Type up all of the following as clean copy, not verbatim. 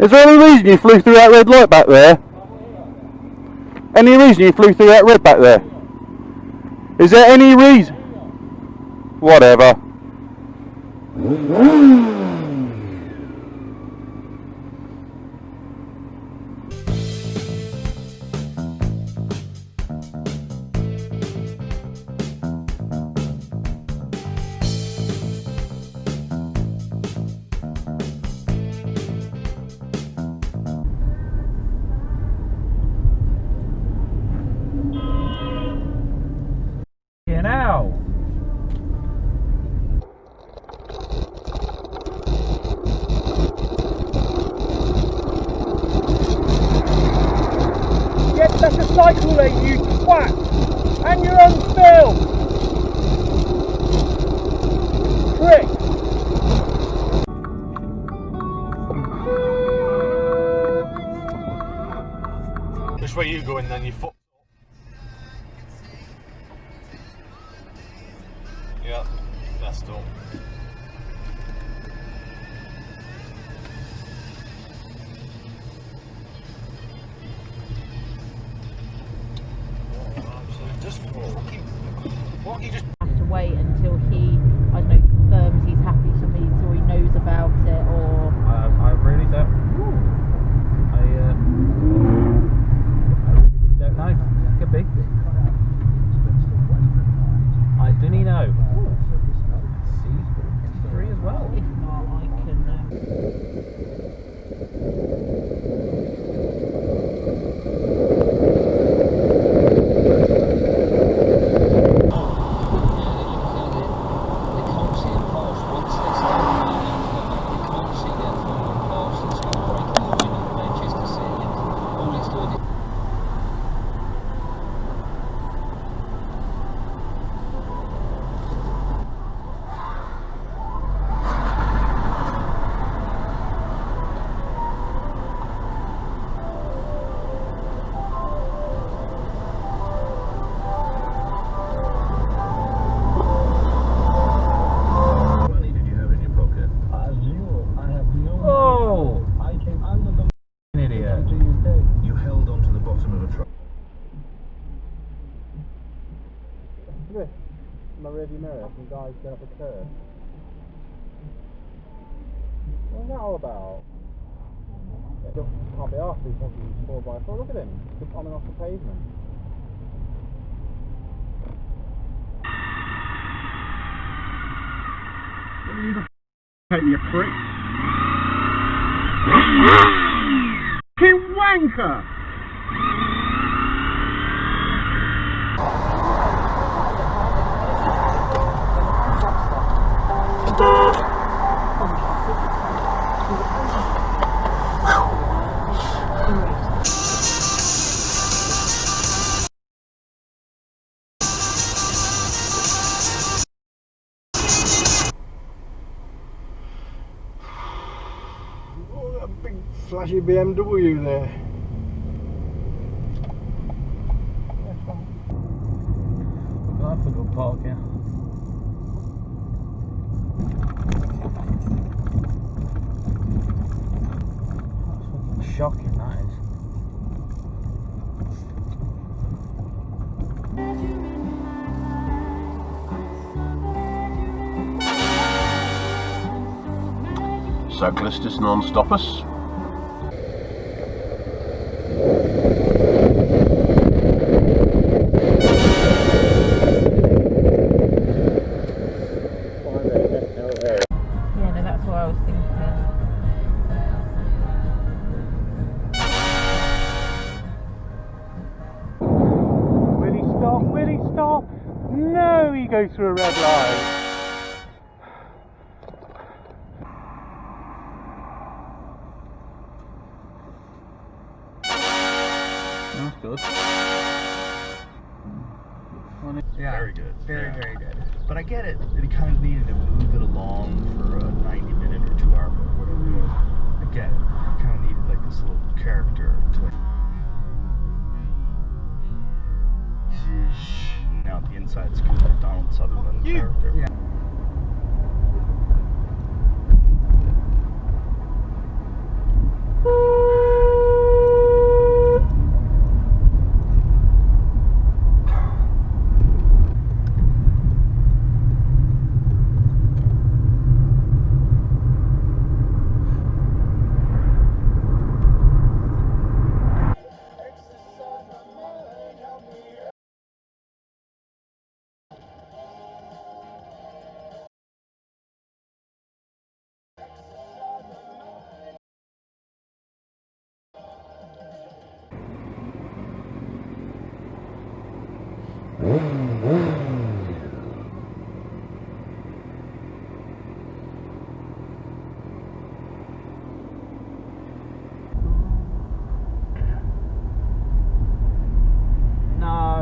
Is there any reason you flew through that red light back there? Any reason you flew through that red back there? Is there any reason? Whatever. Now. Get back a cycle lane, you twat! And you're on film! Prick! Which way you going then, you foot? Yeah, that's all. Just fucking, what you just have to wait until he, I don't know, confirms he's happy for me, or he knows about it, or I really don't. I really don't know. Could be. I do not know. C3 as well. if not, I can. My rearview mirror, some guys going up a curve. What's that all about? Can't be asked, he's fucking 4x4. Look at him, just on and off the pavement. Take you prick. Fucking wanker! Big flashy BMW there. I forgot to park here. That's fucking shocking, that is. cyclists non-stoppers. Yeah, no, that's what I was thinking. Will he stop? Will he stop? No, he goes through a red light. That's good. Yeah, Very good. Very, very good. But I get it that he kind of needed to move it along for a 90-minute or 2-hour or whatever it was. I get it. He kind of needed like this little character to like. Now the inside's kind of like Donald Sutherland character. Yeah. No,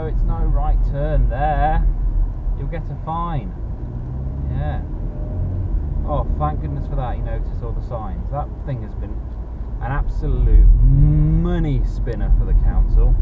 it's no right turn there. You'll get a fine. Yeah. Oh, thank goodness for that, you noticed all the signs. That thing has been an absolute money spinner for the council.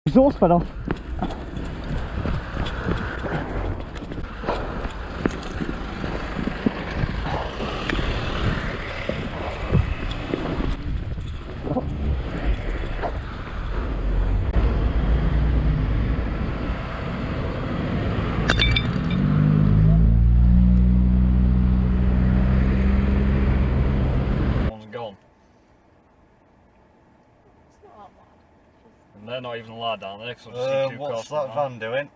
Exhaust fell off. One's gone. And they're not even allowed down there because I just see two cars. What's that van doing?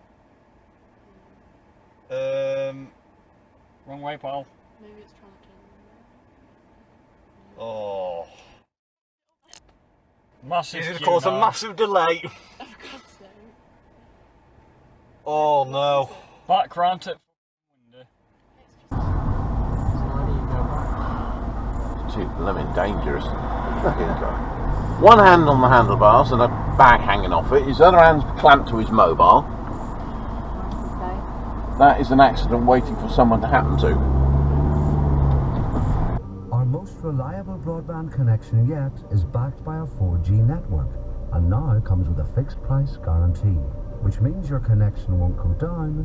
Wrong way, pal. Maybe it's trying to turn. Oh. Massive. It's going to queue cause a now. massive delay. Oh, for God's sake. Oh no. Back round it. Too blooming dangerous. One hand on the handlebars and a bag hanging off it. His other hand's clamped to his mobile. That is an accident waiting for someone to happen to. Our most reliable broadband connection yet is backed by a 4G network and now comes with a fixed price guarantee, which means your connection won't go down.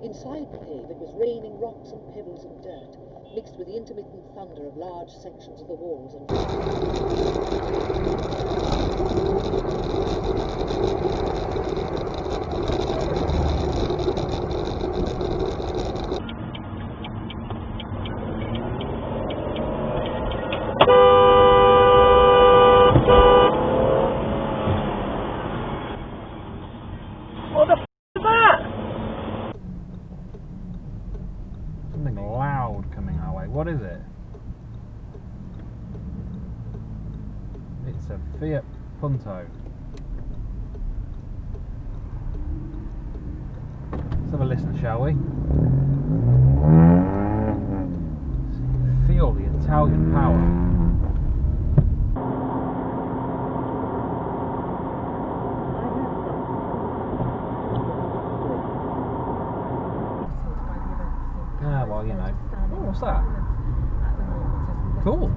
Inside the cave it was raining rocks and pebbles and dirt, mixed with the intermittent thunder of large sections of the walls and... Something loud coming our way. What is it? It's a Fiat Punto. Let's have a listen, shall we? Feel the Italian power. Ah, well, you know. Oh, what's that? Cool.